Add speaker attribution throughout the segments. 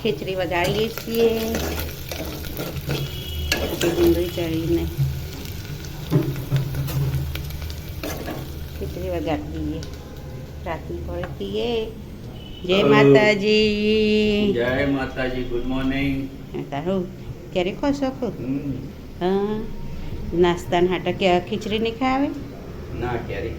Speaker 1: ખીચડી વગાડીએ છીએ ડુંગળી ચડીને ખીચડી વગાડી દઈએ રાતની પડે દઈએ જય માતાજી
Speaker 2: જય માતાજી ગુડ મોર્નિંગ
Speaker 1: તારું ક્યારે ખો શકો હા નાસ્તાના હાટા કે ખીચડી નહીં ખાવે
Speaker 2: ના ક્યારે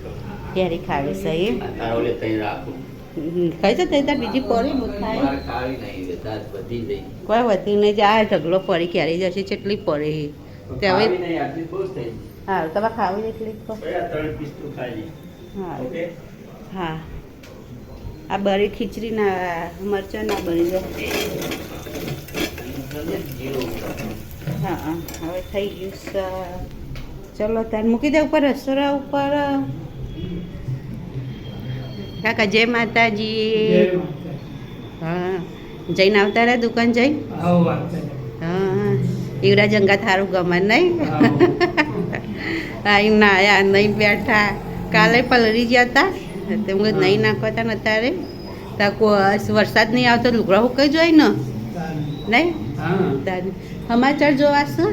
Speaker 1: ક્યારે ખાવે સહી
Speaker 2: તારોલે તઈ રાખું
Speaker 1: ખાઈ તો તાર બીજી પડી ખાય
Speaker 2: માર ખાવી નહીં દાદ વધી ગઈ
Speaker 1: કોઈ વધી નહીં જાય ઢગલો પડી ક્યારે જશે કેટલી પડે તે હવે
Speaker 2: ખાવી નહીં આટલી બહુ થઈ
Speaker 1: હા તમારે ખાવી એટલી તો
Speaker 2: બડા 3 પીસ તો ખાઈ
Speaker 1: હા
Speaker 2: ઓકે
Speaker 1: હા આ બરી ખીચડી ના મરચાં ના બરી જાય હા હવે થઈ ગયું ચલો તાર મૂકી દે ઉપર રસોડા ઉપર કાકા જય માતાજી હા જઈને આવતા રહ્યા દુકાન જઈ હા યુવરાજ અંગા થારું ગમે નહીં અહીં ના આયા નહીં બેઠા કાલે પલરી ગયા હતા તેમ નહીં નાખવાતા ને અત્યારે વરસાદ નહીં આવતો લુગડા હુકાઈ જાય ને નહીં સમાચાર જોવાશે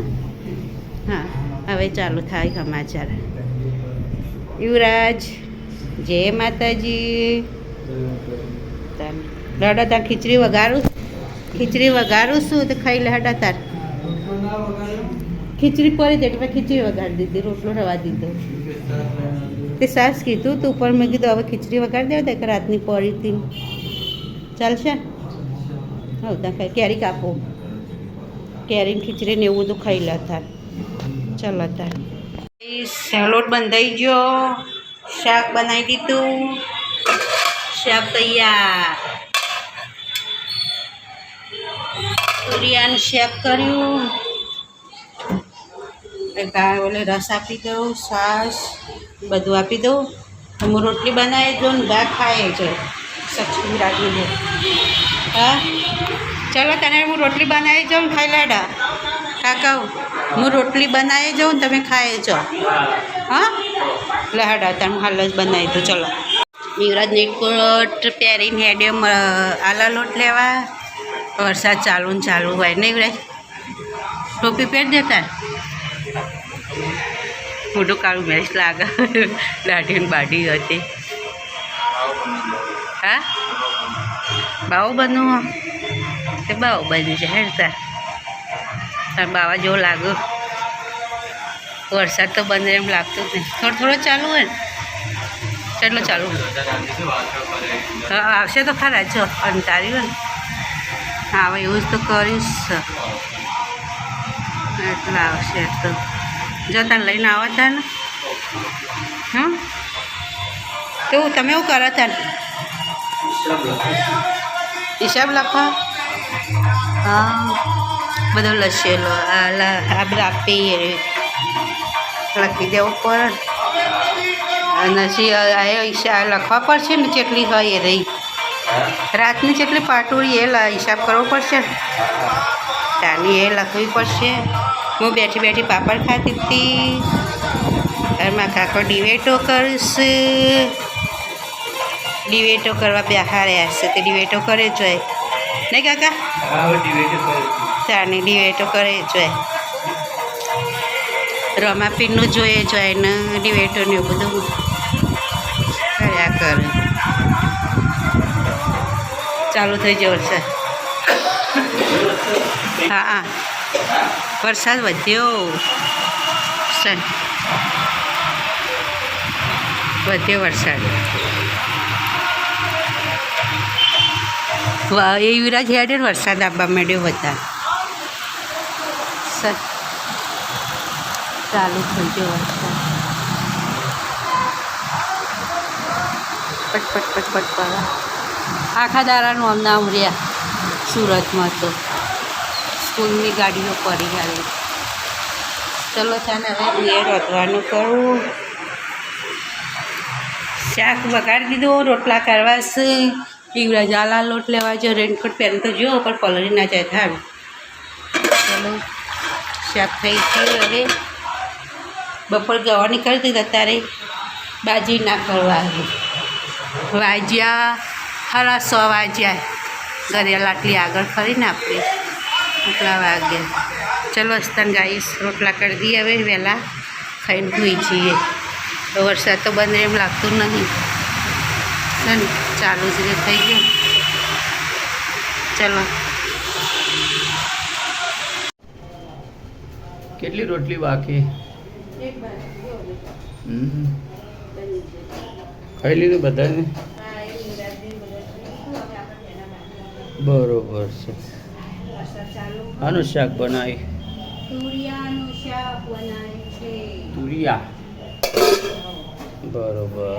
Speaker 1: હા હવે ચાલુ થાય સમાચાર યુવરાજ જય માતાજી લડા તાર ખીચડી વઘારું છું તો ખાઈ લે હડા તાર ખીચડી પડી દે એટલે ખીચડી વઘારી દીધી રોટલો રવા દીધો તે સાસ કીધું તું પણ મેં કીધું હવે ખીચડી વઘારી દેવા કે રાતની પડી હતી ચાલશે હવે ત્યાં ખાઈ કેરી કાપો કેરીને ખીચડી ને એવું બધું ખાઈ લે તાર ચાલો તાર સલોડ બંધાઈ ગયો શાક બનાવી દીધું શાક તૈયાર તુરિયાનું શાક કર્યું ઓલે રસ આપી દઉં છાશ બધું આપી દઉં હું રોટલી બનાવી દઉં ને ગા ખાય છે સચી રાખી દઉં હા ચલો તને હું રોટલી બનાવી જાઉં ખાઈ લેડા કાકા હું રોટલી બનાવી જાઉં તમે ખાઈ જાઓ હા લહાડા તમે હાલ જ બનાવી દો ચલો યુવરાજ નીકોટ પહેરીને હેડે આલા લોટ લેવા વરસાદ ચાલુ ને ચાલુ હોય ને યુવરાજ ટોપી પહેરી દેતા મોટું કાળું ભેંસ લાગે દાઢી બાઢી હતી હા બાવો બનવું તે બાવો બની છે હેડતા તાર બાવા જેવો લાગ્યો વરસાદ તો બંધ એમ લાગતું જ નહીં થોડો ચાલુ હોય ને કેટલો ચાલુ હા આવશે તો ખરા જો અંતારી હોય ને હા હવે એવું જ તો કરીશ એટલે આવશે તો જો તને લઈને આવવા હતા ને હા તો તમે એવું કરો હતા ને હિસાબ લખો હા બધો લસેલો આપણે આપીએ લખી દેવું પડે અને હિસાબ લખવા પડશે ને જેટલી હોય એ રહી રાતની જેટલી પાટોળી એ હિસાબ કરવો પડશે ત્યાંની એ લખવી પડશે હું બેઠી બેઠી પાપડ ખાતી હતી ઘરમાં કાકો ડિવેટો કરશે ડિવેટો કરવા બેહાર્યા હશે તે ડિવેટો કરે જોઈએ નહીં કાકા ત્યાંની ડિવેટો કરે જોઈએ રમાપીરનું જોઈએ જોઈએ ને ડિવેટો ને એવું બધું કર્યા કરે ચાલુ થઈ જાય વરસાદ હા હા વરસાદ વધ્યો વરસાદ એ યુવરાજ હેડે વરસાદ આવવા માંડ્યો બધા ચાલુ થઈ ગયો વરસાદ પટ પડે આખા દારાનું અમને રહ્યા સુરતમાં તો સ્કૂલની ગાડીઓ પડી ગઈ ચલો ચાને હવે ઘેર રોધવાનું કરું શાક વગાડી દીધું રોટલા કરવા છે યુવરાજ આલા લોટ લેવા જો રેનકોટ પહેરી તો જો પણ પલળી ના જાય થાળ ચલો શાક થઈ ગયું હવે બપોર ગવાની કરી દીધી અત્યારે બાજી ના કરવા વાગ્યા 6:30 વાગ્યા ઘડિયાળ આટલી આગળ ખરીને આપણે એટલા વાગ્યા. ચલો અસ્તન ગાઈસ રોટલા કરી દઈએ હવે વહેલા ખાઈને ધોઈ જઈએ. તો વરસાદ તો બંધ એમ લાગતું નહીં છે ને, ચાલુ જ રે થઈ ગયો. ચલો
Speaker 2: કેટલી રોટલી બાકી? ખાઈ લીધું બધાને? બરોબર છે. આનું શાક બનાવી?
Speaker 1: તુરિયાનું શાક બનાવ્યું છે.
Speaker 2: તુરિયા. બરોબર.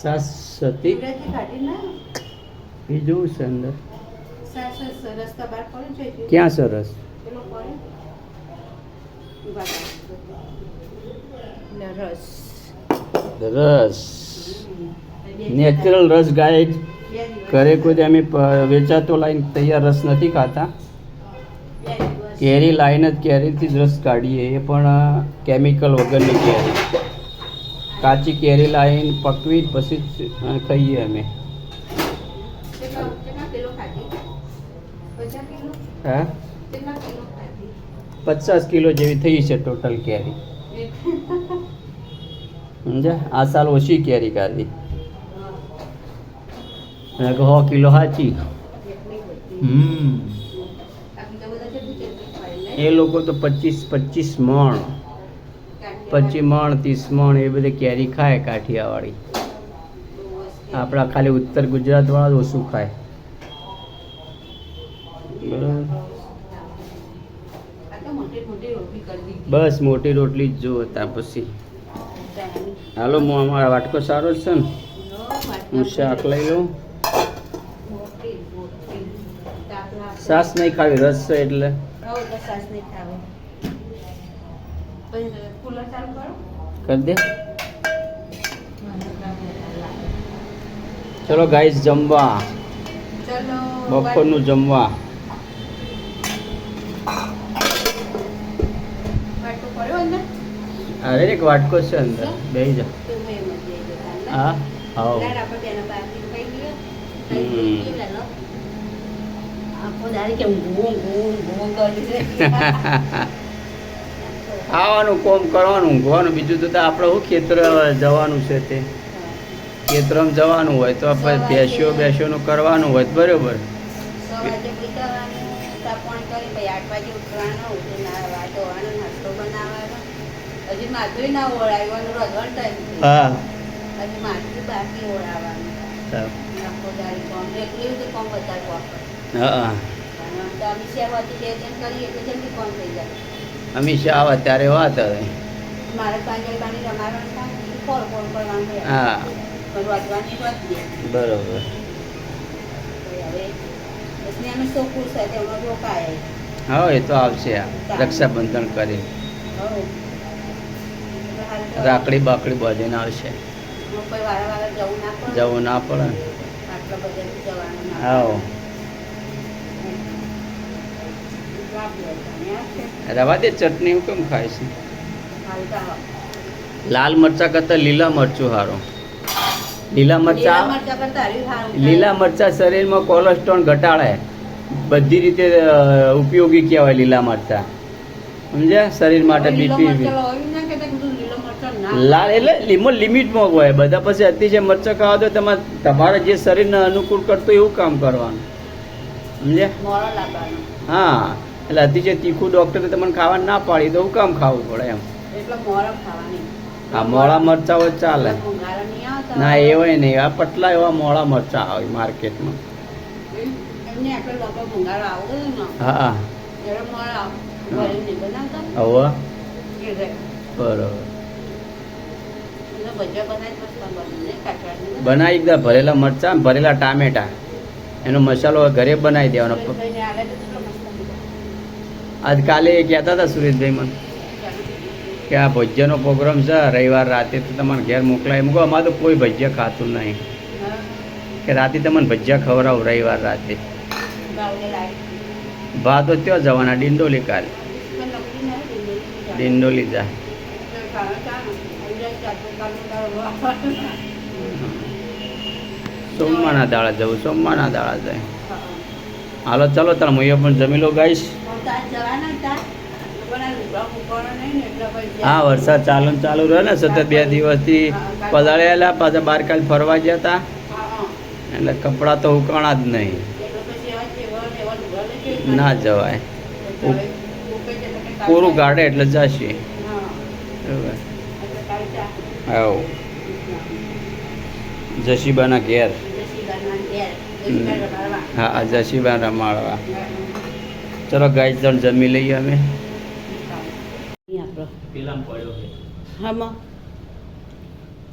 Speaker 2: સાસ હતી બીજું છે અંદર? ક્યાં સરસ? રસ નેચરલ રસ ગાય ઘરે કોઈ અમે વેચાતો લાઈન તૈયાર રસ નથી ખાતા. કેરી લાઈને જ કેરીથી જ રસ કાઢીએ, એ પણ કેમિકલ વગરની કેરી. કાચી કેરી લાવીને પકવી પછી જ ખાઈએ અમે. હા 50 કિલો જેવી થઈ છે ટોટલ કેરી. સમજ્યા? આ સાલ ઓછી કેરી કાઢી, 100 કિલો સાચી. એ લોકો તો 25 મણ 30 મણ એ બધી કેરી ખાય કાઠિયાવાડી. આપણા ખાલી ઉત્તર ગુજરાત વાળા જ ઓછું ખાય. બસ મોટી રોટલી જ જો હતા પછી. હાલો અમારા વાટકો સારો જ છે ને, હું શાક લઈ લઉં. સાસ નહીં ખાવી, રસ છે એટલે. કરી દે. ચલો ગાઈસ જમવા, બપોરનું જમવા. અરે એક વાટકો છે અંદર, બેસી જા. હા આવો. ખાવાનું કોમ કરવાનું, ઊંઘવાનું, બીજું તો આપણે શું ખેતર જવાનું છે તે ખેતરમાં જવાનું હોય તો આપણે બેસ્યોનું કરવાનું હોય બરોબર. હા અમીષા આવે ત્યારે વાત હવે. હા બરોબર. હા એ તો આવશે, રક્ષાબંધન કરી રાખડી બાકડી બધીને આવશે. જવું ના પડે. હા રવા દે. ચટણી હું કેમ ખાય છે? લાલ મરચા કરતા લીલા મરચું સારું. લીલા મરચા શરીરમાં કોલેસ્ટ્રોલ ઘટાડે, બધી રીતે ઉપયોગી કહેવાય લીલા મરચા. સમજ્યા? શરીર માટે બીપી લાલ એટલે લિમિટમાં હોય. બધા પછી અતિશય મરચાં ખાવા તો તમારા જે શરીરને અનુકૂળ કરતો એવું કામ કરવાનું. સમજ્યા? હા એટલે અતિશય તીખું ડોક્ટરે તમને ખાવા ના પાડી તો હું કામ ખાવું પડે એમ. હા મોળા મરચા હોય ચાલે. ના એ હોય નહીં, આ પટલા એવા મોળા મરચા આવે માર્કેટમાં. હા હવે બરોબર બનાવી એકદમ ભરેલા મરચાં, ભરેલા ટામેટા, એનો મસાલો ઘરે બનાવી દેવાનો. આજ કાલે કહેતા હતા સુરેશભાઈ મને કે આ ભજીયાનો પ્રોગ્રામ છે રવિવાર રાતે, તો તમને ઘેર મોકલાય. મૂકો અમારે તો કોઈ ભજીયા ખાતું નહીં, કે રાતે તમને ભજીયા ખવડાવું રવિવાર રાતે. ભા તો ત્યાં જવાના ડિંડોલી. કાલે ડિંડોલી જા. સોમવારના દાડા જવું, સોમવારના દાડા જાય. હાલો ચાલો તાર મૈયા પણ જમી લો ગાઈશ. હા, વરસાદ ચાલુ રહે ને સતત 2 દિવસથી પધારેલા, પાછા 12 કાલ ફરવા ગયા હતા એટલે કપડાં તો ઉકાણા જ નહીં, ના જવાય. પૂરું ગાડે એટલે જશે. બરાબર. આવો જશીબાના ઘેર. હા, જશીબા રમાડવા. ચલો ગાઈસ જણ જમી લઈએ અમે.
Speaker 1: હા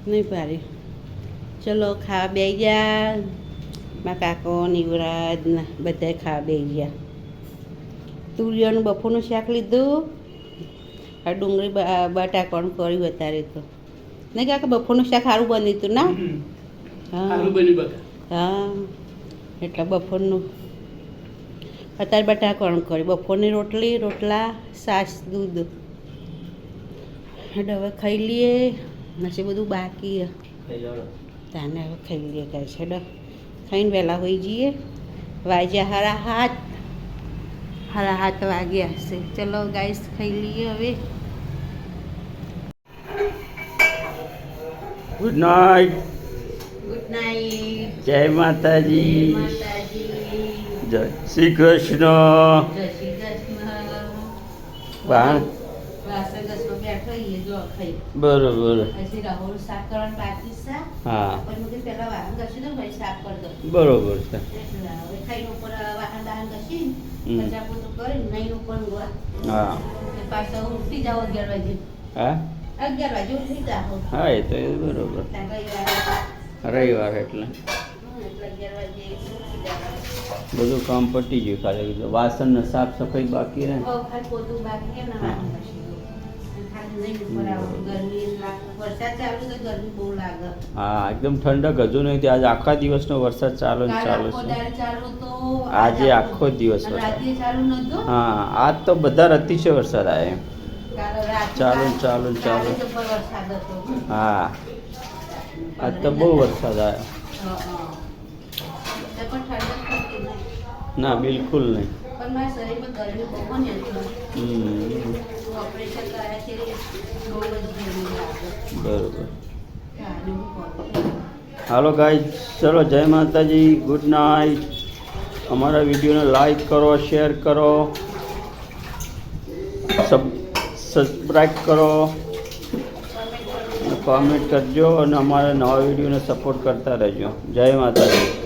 Speaker 1: નહીં પારી. ચલો ખાવા બે ગયા. મારા કાકો યુવરાજ ને બધા ખાવા બે ગયા. તુરિયાનું બફોરનું શાક લીધું, આ ડુંગળી બટાકાનું કર્યું અત્યારે તો. નહીં કાકા બફોરનું શાક સારું બન્યું હતું ના? હા, એટલે બફોરનું અત્યારે બટાકાનું કર્યું. બફોરની રોટલા છાશ દૂધ. એટલે હવે ખાઈ લઈએ. પછી બધું બાકી તાને હવે ખાઈ લઈએ કહે છે. ખાઈને વહેલા હોઈ જઈએ. વાગ્યા 7:30 વાગ્યા હશે. ચલો ગાઈસ ખાઈ લઈએ હવે.
Speaker 2: Good night.
Speaker 1: Good night.
Speaker 2: જય માતાજી. જય શ્રી કૃષ્ણ.
Speaker 1: જય શ્રી કૃષ્ણ.
Speaker 2: વાસણ
Speaker 1: બેઠો જો ખાઈ.
Speaker 2: બરોબર.
Speaker 1: પછી રાહુલ શાક કરવાનું બાકી છે.
Speaker 2: હા,
Speaker 1: પછી પેલા વાહન ઘસી દઉં પછી શાક કરી દઉં.
Speaker 2: બરોબર છે.
Speaker 1: હવે ખાઈને ઉપર વાહન ઘસી પછી આ બધું કરીને નહીં ઉપર ઊંઘવા.
Speaker 2: હા,
Speaker 1: પાછા ઉઠી જાઓ 11 વાગે.
Speaker 2: હા
Speaker 1: 11 વાગે ઉઠી જાઓ.
Speaker 2: હા, એ તો બરોબર. રવિવાર એટલે બધું કામ પતી ગયું. ખાલી વાસણ ને સાફ સફાઈ બાકી રહે. હા, એકદમ ઠંડક હજુ નહીં. આજે આખા દિવસનો વરસાદ ચાલુ ને ચાલુ છે. આજે આખો દિવસ વરસાદ. હા, આજ તો બધા અતિશય વરસાદ આવે. ચાલુ. હા, આજ તો બહુ વરસાદ આવ્યો. ના, બિલકુલ નહીં. બરોબર. હાલો ગાઈસ, ચલો જય માતાજી, ગુડ નાઇટ. અમારા વિડીયોને લાઈક કરો, શેર કરો, સબસ્ક્રાઈબ કરો, કોમેન્ટ કરજો અને અમારા નવા વિડીયોને સપોર્ટ કરતા રહેજો. જય માતાજી.